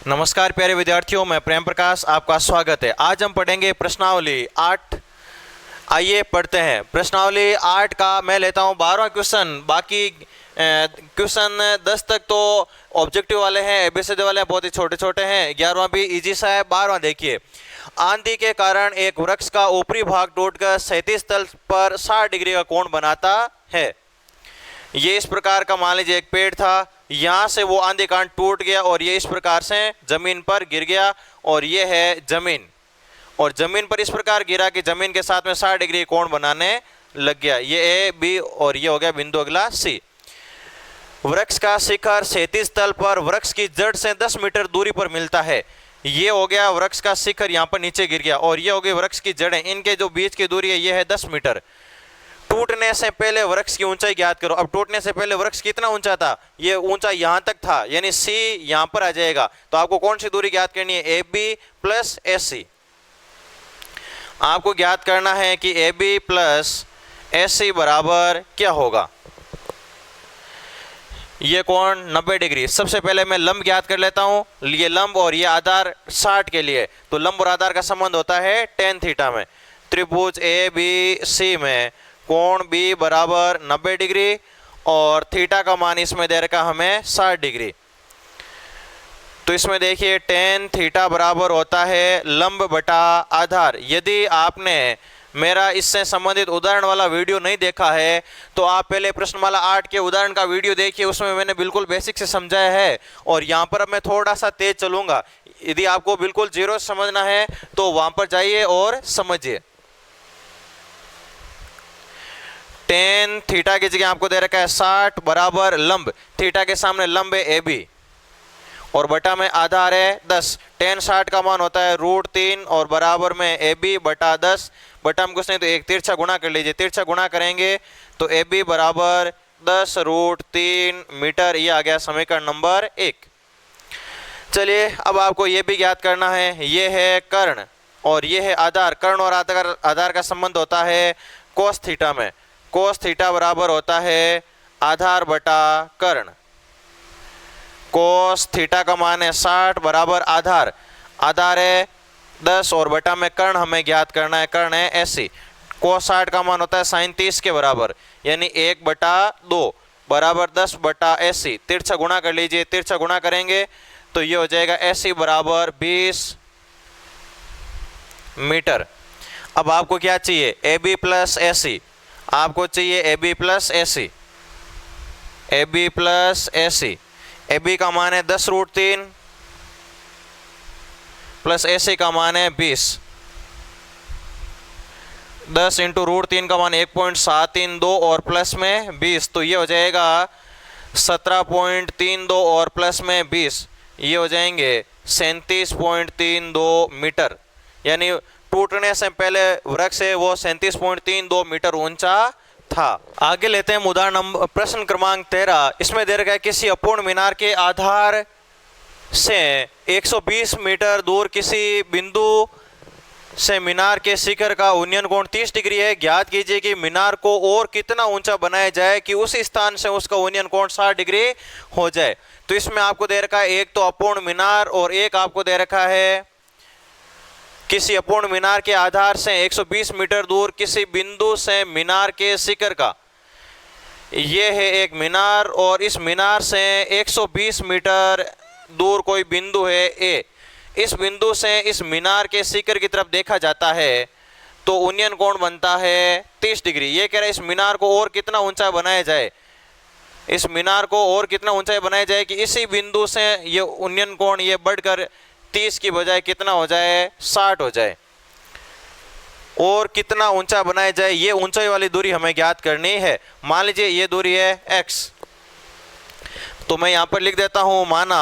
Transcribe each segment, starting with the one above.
नमस्कार प्यारे विद्यार्थियों, मैं प्रेम प्रकाश, आपका स्वागत है। आज हम पढ़ेंगे प्रश्नावली 8। आइए पढ़ते हैं। प्रश्नावली 8 का मैं लेता हूं 12वां क्वेश्चन। बाकी क्वेश्चन 10 तक तो ऑब्जेक्टिव वाले हैं, एबीसीडी वाले हैं, बहुत ही छोटे छोटे हैं। 11वां भी इजी सा है। 12वां देखिए। आंधी के कारण एक वृक्ष का ऊपरी भाग टूटकर 37 तल पर 60 डिग्री का कोण बनाता है। ये इस प्रकार का, मान लीजिए एक पेड़ था, यहाँ से वो आंधी कारण टूट गया और ये इस प्रकार से जमीन पर गिर गया और ये है जमीन, और जमीन पर इस प्रकार गिरा कि जमीन के साथ में 60 डिग्री कोण बनाने लग गया। ये ए बी और ये हो गया बिंदु अगला सी। वृक्ष का शिखर 37 तल पर वृक्ष की जड़ से 10 मीटर दूरी पर मिलता है। ये हो गया वृक्ष का शिखर, यहाँ पर नीचे गिर गया, और ये हो गई वृक्ष की जड़ें। इनके जो बीच की दूरी है ये है 10 मीटर। टूटने से पहले वृक्ष की ऊंचाई ज्ञात करो। अब टूटने से पहले वृक्ष कितना ऊंचा था? ये ऊंचा यहां तक था, यानी सी यहां पर आ जाएगा। तो आपको कौन सी दूरी ज्ञात करनी है? ए बी प्लस ए सी। आपको ज्ञात करना है कि ए बी प्लस ए सी बराबर क्या होगा। ये कोण 90 डिग्री। सबसे पहले मैं लंब ज्ञात कर लेता हूं। ये लंब और ये आधार 60 के लिए, तो लंब और आधार का संबंध होता है tan थीटा में। त्रिभुज ए बी सी में कोण बी बराबर 90 डिग्री और थीटा का मान इसमें दे रखा हमें 60 डिग्री। तो इसमें देखिए tan थीटा बराबर होता है लंब बटा आधार। यदि आपने मेरा इससे संबंधित उदाहरण वाला वीडियो नहीं देखा है तो आप पहले प्रश्नमाला 8 के उदाहरण का वीडियो देखिए, उसमें मैंने बिल्कुल बेसिक से समझाया है। और यहाँ पर अब मैं थोड़ा सा तेज चलूंगा। यदि आपको बिल्कुल जीरो समझना है तो वहां पर जाइए और समझिए। tan थीटा की जगह आपको दे रखा है 60 बराबर लंब, थीटा के सामने लंब है ए बी और बटा में आधार है 10। tan 60 का मान होता है √3 और बराबर में ए बी बटा 10। बटा में कुछ नहीं तो एक तिरछा गुणा कर लीजिए। तिरछा गुणा करेंगे तो ए बी बराबर 10 √3 मीटर। ये आ गया समीकरण नंबर 1। चलिए अब आपको ये भी ज्ञात करना है। ये है कर्ण और ये है आधार। कर्ण और आधार का संबंध होता है कोस थीटा में। कोस थीटा बराबर होता है आधार बटा कर्ण। कोस थीटा का मान है 60 बराबर आधार। आधार है 10 और बटा में कर्ण हमें ज्ञात करना है। कर्ण है 80। कोस 60 का मान होता है sin 30 के बराबर, यानी 1/2 बराबर 10 बटा 80। तिरछा गुणा कर लीजिए। तिरछा गुणा करेंगे तो ये हो जाएगा 80 बराबर 20 मीटर। अब आपको क्या चाहिए? A B plus A C. आपको चाहिए A B plus A C. A B plus A C. A B का मान है 10 √3 प्लस ए सी का मान है 20। 10 इंटू √3 का मान 1.732 और प्लस में 20, तो ये हो जाएगा 17.32 और प्लस में 20, ये हो जाएंगे 37.32 मीटर। यानी टूटने से पहले वृक्ष है वो 37.32 मीटर ऊंचा था। आगे लेते हैं उदाहरण नंबर प्रश्न क्रमांक 13। इसमें दे रखा है किसी अपूर्ण मीनार के आधार से 120 मीटर दूर किसी बिंदु से मीनार के शिखर का उन्नयन कोण 30 डिग्री है। ज्ञात कीजिए कि मीनार को और कितना ऊंचा बनाया जाए कि उस स्थान से उसका उन्नयन कोण 60 डिग्री हो जाए। तो इसमें आपको दे रखा है एक तो अपूर्ण मीनार और एक आपको दे रखा है किसी अपूर्ण मीनार के आधार से 120 मीटर दूर किसी बिंदु से मीनार के शिखर का। यह है एक मीनार और इस मीनार से 120 मीटर दूर कोई बिंदु है ए। इस बिंदु से इस मीनार के शिखर की तरफ देखा जाता है तो उन्नयन कोण बनता है 30 डिग्री। ये कह रहा है इस मीनार को और कितना ऊंचा बनाया जाए, इस मीनार को और कितना ऊंचाई बनाया जाए कि इसी बिंदु से ये उन्नयन कोण ये बढ़कर 30 की बजाय कितना हो जाए, 60 हो जाए। और कितना ऊंचा बनाया जाए, ये ऊंचाई वाली दूरी हमें ज्ञात करनी है। मान लीजिए ये दूरी है x, तो मैं यहां पर लिख देता हूं माना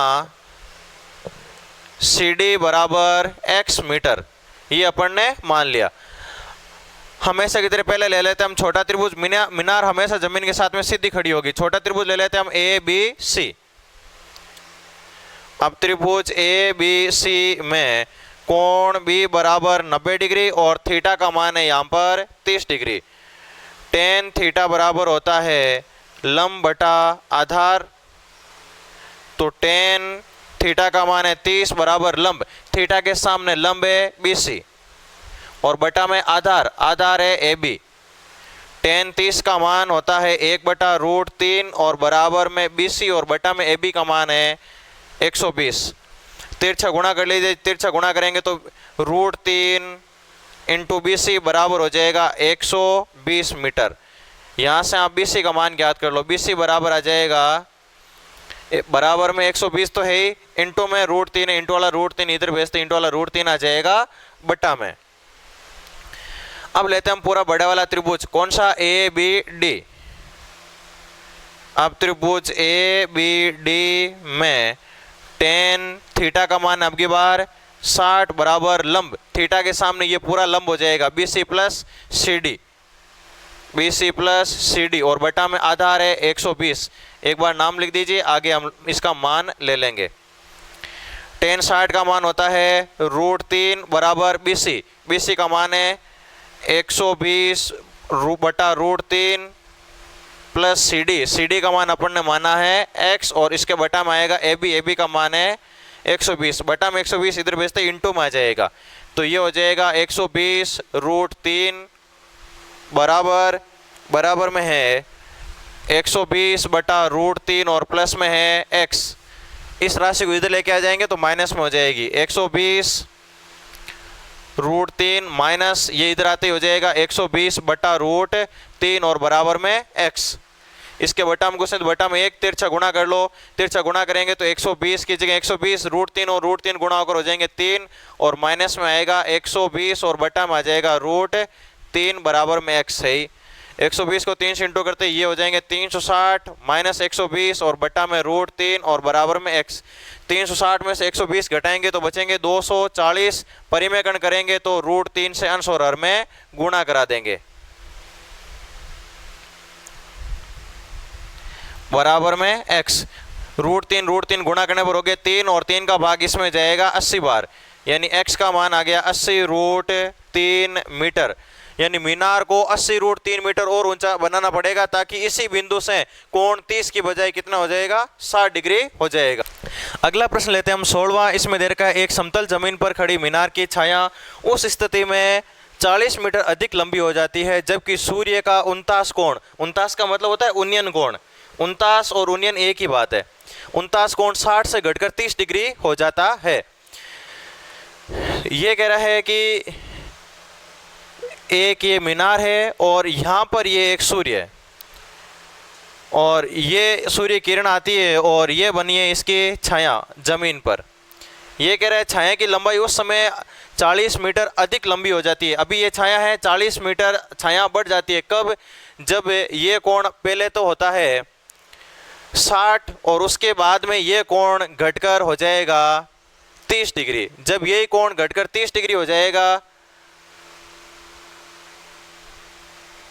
CD बराबर x मीटर। ये अपन ने मान लिया। हमेशा की तरह पहले ले लेते हैं हम छोटा त्रिभुज। मीनार हमेशा जमीन के साथ में सीधी खड़ी होगी। छोटा त्रिभुज ले लेते हैं हम ए बी सी। अब त्रिभुज ए बी सी में कोण बी बराबर 90 डिग्री और थीटा का मान है यहाँ पर 30 डिग्री। tan थीटा बराबर होता है लंब बटा आधार। तो tan थीटा का मान है 30 बराबर लंब, थीटा के सामने लंब है BC और बटा में आधार, आधार है AB। tan 30 का मान होता है 1/√3 और बराबर में BC और बटा में AB का मान है 120। तिरछा गुणा कर लीजिए, तिरछा गुणा करेंगे तो √3 इंटू BC बराबर हो जाएगा 120 मीटर। यहाँ से आप BC का मान ज्ञात कर लो। BC बराबर आ जाएगा बराबर में 120 तो है ही, इंटू में √3 है, इंटू वाला √3 इधर भेजते, इंटू वाला √3 आ जाएगा बट्टा में। अब लेते हैं हम पूरा बड़ा वाला त्रिभुज, कौन सा, ABD। अब त्रिभुज ABD में tan थीटा का मान अब की बार 60 बराबर लंब, थीटा के सामने ये पूरा लंब हो जाएगा BC प्लस CD और बटा में आधार है 120। एक बार नाम लिख दीजिए, आगे हम इसका मान ले लेंगे। tan 60 का मान होता है √3 बराबर BC का मान है 120 बटा √3 प्लस CD का मान अपन ने माना है x और इसके बटा में आएगा AB का मान है 120, बटा में 120 इधर भेजते इंटू में आ जाएगा, तो ये हो जाएगा 120 √3 बराबर में है 120 बटा √3 और प्लस में है x। इस राशि को इधर लेके आ जाएंगे तो माइनस में हो जाएगी 120 √3 माइनस ये इधर आते ही हो जाएगा 120 बटा √3 और बराबर में x। इसके बटा में घुसे तो बटा में 1 तिरछा गुणा कर लो, तिरछा गुणा करेंगे तो 120 की जगह 120 √3 और √3 गुणा होकर हो जाएंगे 3 और माइनस में आएगा 120 और बटा में आ जाएगा √3 बराबर में x है। 120 को 3 से इंटू करते ये हो जाएंगे 360 माइनस 120 और बटा में √3 और बराबर में x। 360 में से 120 घटाएंगे तो बचेंगे 240, परिमेयकरण करेंगे तो √3 से अंश और हर में गुणा करा देंगे बराबर में x। √3 गुणा करने पर हो गया 3 और 3 का भाग इसमें जाएगा 80 बार, यानी x का मान आ गया 80 √3 मीटर। यानी मीनार को 80 √3 मीटर और ऊंचा बनाना पड़ेगा ताकि इसी बिंदु से कोण 30 की बजाय कितना हो जाएगा, 60 डिग्री हो जाएगा। अगला प्रश्न लेते हैं हम 16वां। इसमें दे रखा है एक समतल जमीन पर खड़ी मीनार की छाया उस स्थिति में 40 मीटर अधिक लंबी हो जाती है जबकि सूर्य का 49 कोण, 49 का मतलब होता है उन्नयन कोण, 49 और उन्नयन एक ही बात है, 49 कोण 60 से घटकर 30 डिग्री हो जाता है। ये कह रहा है कि एक ये मीनार है और यहाँ पर ये एक सूर्य है और ये सूर्य किरण आती है और ये बनी है इसकी छाया जमीन पर। ये कह रहा है छाया की लंबाई उस समय 40 मीटर अधिक लंबी हो जाती है। अभी ये छाया है 40 मीटर, छाया बढ़ जाती है कब, जब ये कोण पहले तो होता है 60 और उसके बाद में ये कोण घटकर हो जाएगा 30 डिग्री। जब यही कोण घटकर 30 डिग्री हो जाएगा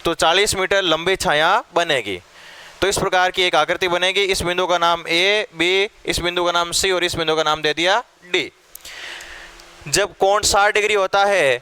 तो 40 मीटर लंबी छाया बनेगी। तो इस प्रकार की एक आकृति बनेगी। इस बिंदु का नाम A, B, इस बिंदु का नाम C और इस बिंदु का नाम दे दिया D। जब कोण 60 डिग्री होता है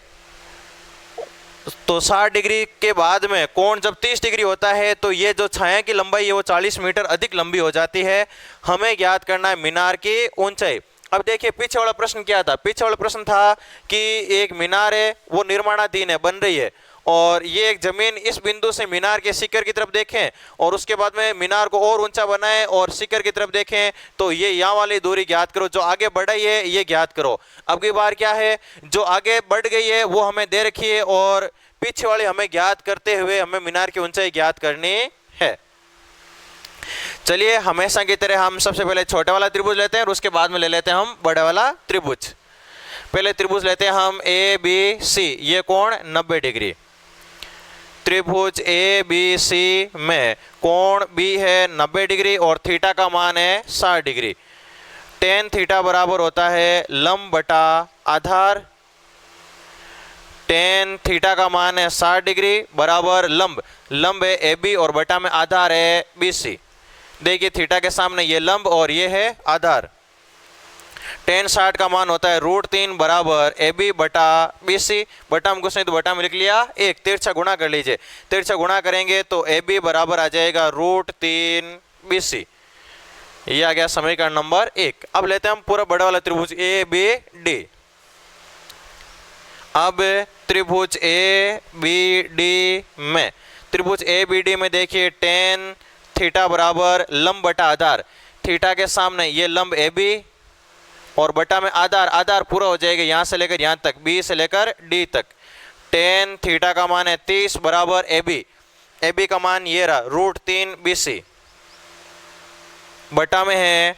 तो 60 डिग्री के बाद में कोण जब 30 डिग्री होता है तो ये जो छाया की लंबाई है वो 40 मीटर अधिक लंबी हो जाती है। हमें ज्ञात करना है मीनार की ऊंचाई। अब देखिए पीछे वाला प्रश्न क्या था, पीछे वाला प्रश्न था कि एक मीनार है वो निर्माणाधीन है, बन रही है और ये एक जमीन इस बिंदु से मीनार के शिखर की तरफ देखें और उसके बाद में मीनार को और ऊंचा बनाएं और शिखर की तरफ देखें तो ये यहाँ वाली दूरी ज्ञात करो, जो आगे बढ़ी है ये ज्ञात करो। अब की बार क्या है, जो आगे बढ़ गई है वो हमें दे रखी है और पीछे वाली हमें ज्ञात करते हुए हमें मीनार की ऊंचाई ज्ञात करनी है। चलिए हमेशा की तरह हम सबसे पहले छोटा वाला त्रिभुज लेते हैं और उसके बाद में ले लेते हैं हम बड़ा वाला त्रिभुज। पहले त्रिभुज लेते हैं हम ABC, ये कोण 90 डिग्री। त्रिभुज ABC में कोण B है 90 डिग्री और थीटा का मान है 60 डिग्री। tan थीटा बराबर होता है लंब बटा आधार। tan थीटा का मान है 60 डिग्री बराबर लंब, लंब है AB और बटा में आधार है BC। देखिए थीटा के सामने ये लंब और ये है आधार। tan 60 का मान होता है √3 बराबर AB बटा BC। बटा में कुछ नहीं तो बटा में लिख लिया 1, तिरछा गुणा कर लीजिए, तिरछा गुणा करेंगे तो AB बराबर आ जाएगा √3 BC। ये आ गया समीकरण नंबर 1। अब लेते हैं हम पूरा बड़ा वाला त्रिभुज ए बी डी। अब त्रिभुज ए बी डी में, त्रिभुज ए बी डी में देखिए tan थीटा बराबर लंब बटा आधार, थीटा के सामने ये लंब ए बी और बटा में आधार, आधार पूरा हो जाएगा यहाँ से लेकर यहाँ तक, बी से लेकर डी तक। tan थीटा का मान है 30 बराबर ए बी का मान ये रहा √3 BC, बटा में है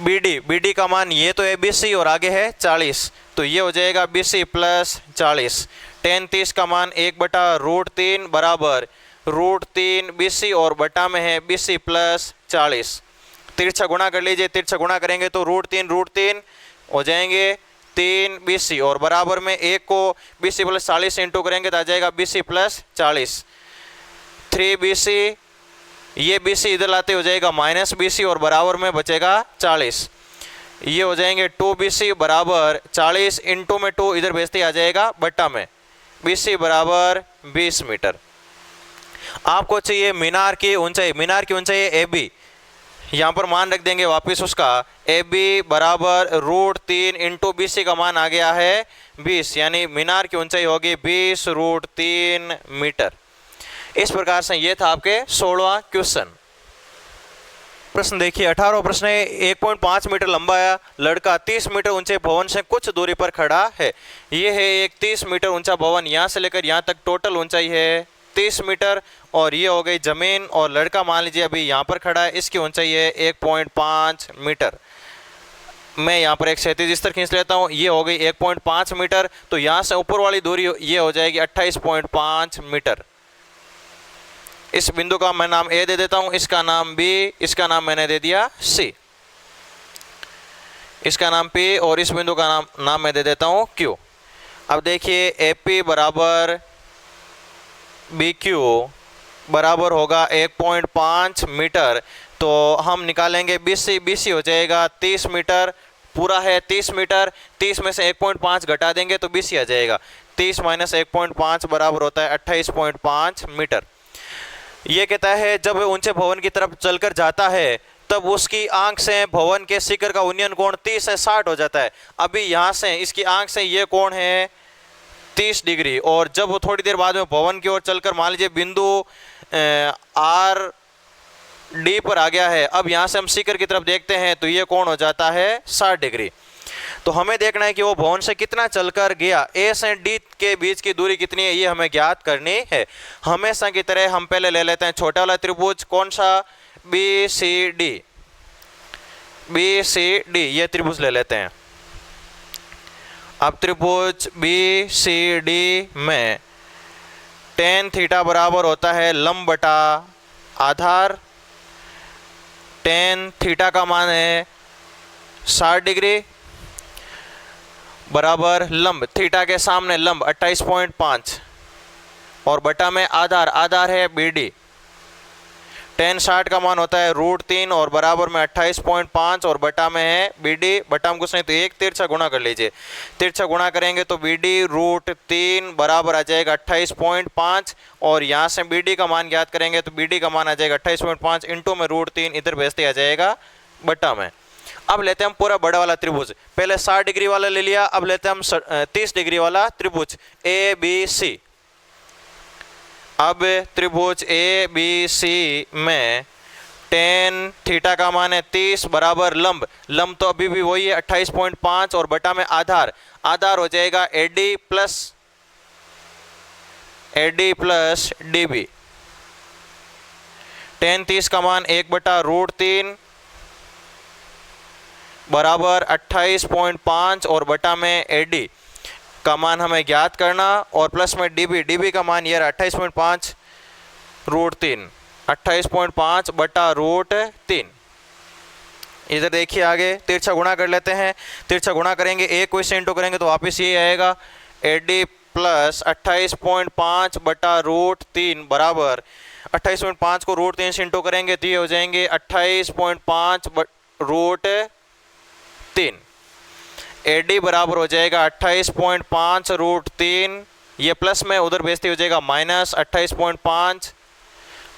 बी डी का मान ये तो है BC और आगे है 40, तो ये हो जाएगा BC प्लस 40। tan 30 का मान 1/√3 बराबर √3 BC और बटा में है BC प्लस 40। तिरछा गुणा कर लीजिए, तिरछा गुणा करेंगे तो √3 हो जाएंगे 3 BC और बराबर में 1 को BC प्लस 40 इंटू करेंगे तो आ जाएगा BC प्लस 40। 3 BC, ये BC इधर लाते हो जाएगा माइनस BC और बराबर में बचेगा 40। ये हो जाएंगे 2 BC बराबर 40 इंटू में 2 इधर भेजते आ जाएगा बट्टा में, BC बराबर 20 मीटर। आपको चाहिए मीनार की ऊंचाई, मीनार की ऊंचाई है AB, यहाँ पर मान रख देंगे वापस उसका, AB बराबर √3 इंटू BC का मान आ गया है 20, यानी मीनार की ऊंचाई होगी 20√3 मीटर। इस प्रकार से ये था आपके 16वां क्वेश्चन। प्रश्न देखिए 18वां प्रश्न है, 1.5 मीटर लंबा लड़का 30 मीटर ऊंचे भवन से कुछ दूरी पर खड़ा है। ये है एक 30 मीटर ऊंचा भवन, यहाँ से लेकर यहाँ तक टोटल ऊंचाई है 30 मीटर और ये हो गई जमीन, और लड़का मान लीजिए अभी यहाँ पर खड़ा है, इसकी ऊंचाई है 1.5 मीटर। मैं यहाँ पर एक क्षैतिज स्तर खींच लेता हूँ, ये हो गई 1.5 मीटर, तो यहाँ से ऊपर वाली दूरी ये हो जाएगी 28.5 मीटर। इस बिंदु का मैं नाम ए दे देता हूँ, इसका नाम बी, इसका नाम मैंने दे दिया सी, इसका नाम पी और इस बिंदु का नाम मैं दे देता हूँ क्यू। अब देखिए AP बराबर BQ बराबर होगा 1.5 मीटर, तो हम निकालेंगे BC हो जाएगा 30 मीटर, पूरा है 30 मीटर, 30 में से 1.5 घटा देंगे तो BC आ जाएगा। 30 माइनस 1.5 बराबर होता है 28.5 मीटर। ये कहता है जब ऊंचे भवन की तरफ चलकर जाता है तब उसकी आंख से भवन के शिखर का उन्नयन कोण 30 से 60 हो जाता है। अभी यहाँ से इसकी आंख से ये कोण है 30 डिग्री, और जब वो थोड़ी देर बाद में भवन की ओर चलकर मान लीजिए बिंदु RD पर आ गया है, अब यहाँ से हम शिखर की तरफ देखते हैं तो ये कोण हो जाता है 60 डिग्री। तो हमें देखना है कि वो भवन से कितना चलकर गया, A से D के बीच की दूरी कितनी है, ये हमें ज्ञात करनी है। हमेशा की तरह हम पहले ले लेते हैं छोटा वाला त्रिभुज, कौन सा, BCD, ये त्रिभुज ले लेते हैं। अब त्रिभुज BCD में tan थीटा बराबर होता है लंब बटा आधार, tan थीटा का मान है 60 डिग्री बराबर लंब, थीटा के सामने लंब 28.5 और बटा में आधार, आधार है BD। tan 60 का मान होता है √3 और बराबर में 28.5 और बटा में है BD, बटा में कुछ नहीं तो एक तिरछा गुणा कर लीजिए, तिरछा गुणा करेंगे तो BD √3 बराबर आ जाएगा 28.5 और यहाँ से BD का मान ज्ञात करेंगे तो BD का मान आ जाएगा 28.5 इंटू में √3 इधर भेजते आ जाएगा बटा में। अब लेते हैं हम पूरा बड़ा वाला त्रिभुज, पहले 60 डिग्री वाला ले लिया, अब लेते हैं हम 30 डिग्री वाला त्रिभुज ABC। अब त्रिभुज ABC में tan थीटा का मान है 30 बराबर लंब, लंब तो अभी भी वही है 28.5 और बटा में आधार, आधार हो जाएगा AD प्लस DB। tan 30 का मान 1/√3 बराबर 28.5 और बटा में AD का मान हमें ज्ञात करना और प्लस में DB का मान ये रहा 28.5 √3, 28.5 बटा √3। इधर देखिए आगे तिरछा गुणा कर लेते हैं, तिरछा गुणा करेंगे एक को इससे इंटू करेंगे तो वापस ये आएगा AD प्लस 28.5 बटा √3 बराबर 28.5 को √3 से इंटू करेंगे तो ये हो जाएंगे 28.5 √3। AD बराबर हो जाएगा 28.5 √3, ये प्लस में उधर भेजते हो जाएगा माइनस 28.5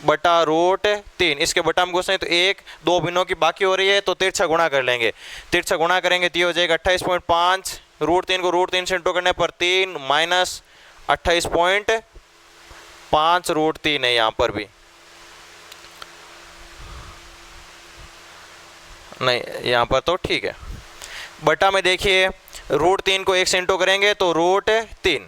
बटा रूट 3। इसके बटा में घुसे तो 1 2 बिनों की बाकी हो रही है तो तिरछा गुणा कर लेंगे। तिरछा गुणा करेंगे तो ये हो जाएगा 28.5, रूट 3 को रूट 3 से इंटू करने पर 3 माइनस 28.5 रूट 3 है यहाँ पर भी, नहीं यहाँ पर तो ठीक है। बटा में देखिए रूट 3 को 1 से इंटू करेंगे तो रूट 3,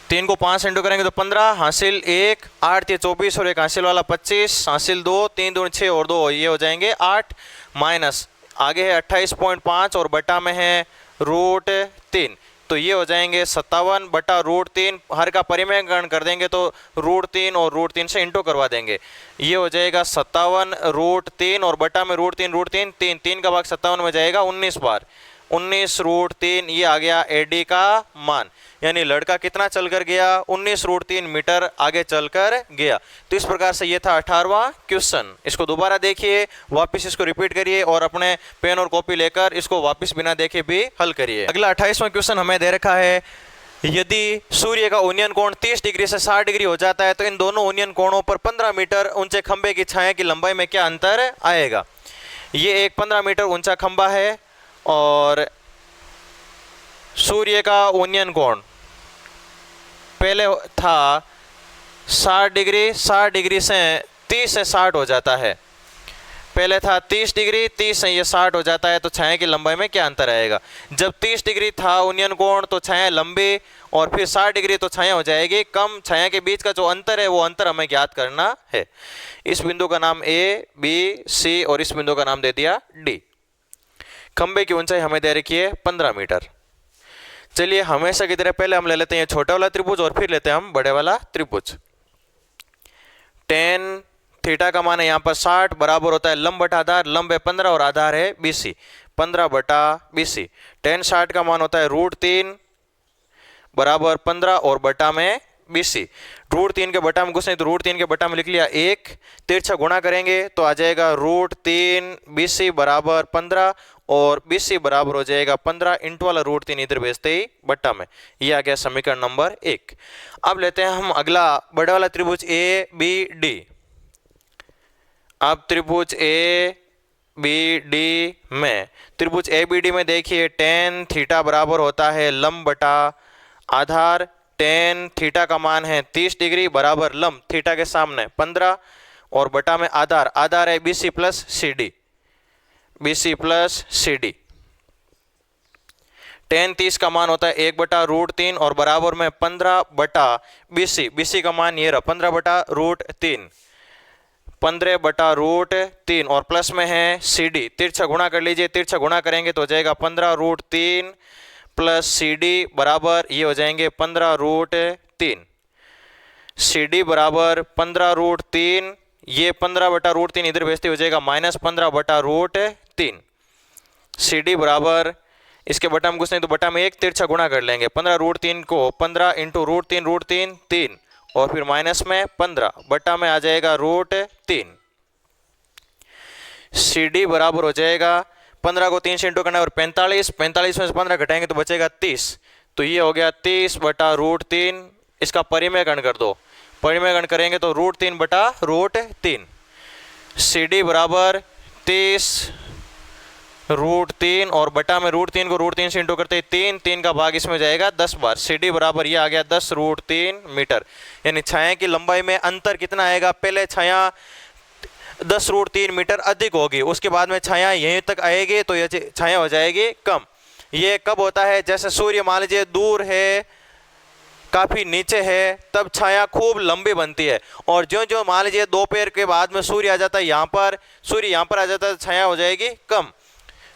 3 को 5 से इंटू करेंगे तो 15, हासिल 1, 8 ये 24 और एक हासिल वाला 25, हासिल 2, 3 दूनी 6 और 2 ये हो जाएंगे 8, माइनस आगे है 28.5 और बटा में है रूट 3 तो ये हो जाएंगे 57 बटा रूट 3। हर का परिमेयकरण कर देंगे तो रूट 3 और रूट 3 से इंटू करवा देंगे, ये हो जाएगा 57 रूट 3 और बटा में रूट 3 3 का भाग 57 में जाएगा 19 बार, 19 रूट 3 ये आ गया एडी का मान। यानी लड़का कितना चलकर गया, 19 रूट 3 मीटर आगे चलकर गया। तो इस प्रकार से ये था 18वां क्वेश्चन। इसको दोबारा देखिए, वापस इसको रिपीट करिए और अपने पेन और कॉपी लेकर इसको वापस बिना देखे भी हल करिए। अगला 28वां क्वेश्चन हमें दे रखा है, यदि सूर्य का ओनियन कोण 30 डिग्री से 60 डिग्री हो जाता है तो इन दोनों ओनियन कोणों पर 15 मीटर ऊंचे खंबे की छाया की लंबाई में क्या अंतर आएगा। ये एक 15 मीटर ऊंचा खंबा है और सूर्य का ओनियन कोण पहले था 60 डिग्री, 60 डिग्री से 30 से 60 हो जाता है। पहले था 30 डिग्री, 30 से ये 60 हो जाता है तो छाया की लंबाई में क्या अंतर आएगा। जब 30 डिग्री था ओनियन कोण तो छाया लंबी और फिर 60 डिग्री तो छाया हो जाएगी कम। छाया के बीच का जो अंतर है वो अंतर हमें ज्ञात करना है। इस बिंदु का नाम ए, बी, सी और इस बिंदु का नाम दे दिया डी। खंबे की ऊंचाई हमें दे रखी है 15 मीटर। चलिए हमेशा की तरह पहले हम ले लेते हैं छोटा वाला त्रिभुज और फिर लेते हैं हम बड़े वाला त्रिभुज। tan थीटा का मान है यहाँ पर 60 बराबर होता है लंब बटा आधार, लंब है 15 और आधार है BC, 15 बटा BC। tan 60 का मान होता है रूट 3 बराबर 15 और बटा में BC। रूट 3 के बटा में घुसे तो रूट 3 के बटा में लिख लिया 1, तिरछा गुणा करेंगे तो आ जाएगा रूट 3 BC बराबर 15 और BC बराबर हो जाएगा 15 इंटू वाला रूट 3 इधर भेजते ही बट्टा में। ये आ गया समीकरण नंबर 1। अब लेते हैं हम अगला बड़ा वाला त्रिभुज ABD। अब त्रिभुज ABD में, त्रिभुज ABD में देखिए tan थीटा बराबर होता है लंब बटा आधार। tan थीटा का मान है 30 डिग्री बराबर लंब थीटा के सामने 15 और बटा में आधार, आधार है BC plus CD, BC plus CD। tan 30 का मान होता है 1 बटा रूट 3 और बराबर में 15 बटा BC, BC का मान ये रहा 15 बटा रूट 3, 15 बटा रूट 3 और प्लस में है CD। तिरछा गुणा कर लीजिए, तिरछा गुणा करेंगे तो हो जाएगा 15 रूट 3 प्लस CD बराबर ये हो जाएंगे 15 रूट 3। CD बराबर 15 रूट 3, ये 15 बटा रूट 3 इधर भेजते हो जाएगा माइनस 15 बटा रूट 3। CD बराबर इसके बटा में घुसने तो बटा में 1, तिरछा गुणा कर लेंगे 15 रूट 3 को 15 इंटू रूट 3 3 और फिर माइनस में 15 बटा में आ जाएगा रूट 3। CD बराबर हो जाएगा 15 को 3 से इंटू करना है और 45, 45 में से 15 घटाएंगे तो बचेगा 30, तो ये हो गया 30 बटा रूट 3। इसका परिमेयकरण कर दो, परिमेयकरण करेंगे तो रूट 3 बटा रूट 3। CD बराबर 30 रूट 3 और बटा में रूट 3 को रूट 3 से इंटू करते हैं 3, 3 का भाग इसमें जाएगा 10 बार। CD बराबर ये आ गया 10 रूट 3 मीटर। यानी छाया की लंबाई में अंतर कितना आएगा, पहले छाया 10 रूट 3 मीटर अधिक होगी, उसके बाद में छाया यहीं तक आएगी तो ये छाया हो जाएगी कम। ये कब होता है, जैसे सूर्य मान लीजिए दूर है, काफ़ी नीचे है, तब छाया खूब लंबी बनती है। और जो जो मान लीजिए दोपहर के बाद में सूर्य आ जाता है यहाँ पर, सूर्य यहाँ पर आ जाता है तो छाया हो जाएगी कम।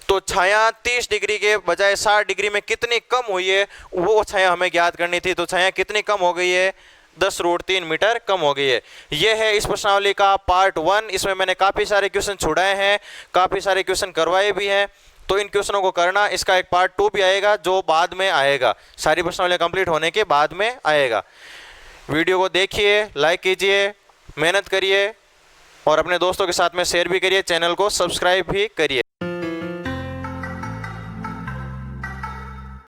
तो छाया 30 डिग्री के बजाय 60 डिग्री में कितनी कम हुई है वो छाया हमें ज्ञात करनी थी। तो छाया कितनी कम हो गई है, 10 रूट 3 मीटर कम हो गई है। यह है इस प्रश्नावली का पार्ट 1। इसमें मैंने काफ़ी सारे क्वेश्चन छुड़ाए हैं, काफ़ी सारे क्वेश्चन करवाए भी हैं, तो इन क्वेश्चनों को करना। इसका एक पार्ट 2 भी आएगा जो बाद में आएगा, सारी प्रश्नावली कंप्लीट होने के बाद में आएगा। वीडियो को देखिए, लाइक कीजिए, मेहनत करिए और अपने दोस्तों के साथ में शेयर भी करिए, चैनल को सब्सक्राइब भी करिए।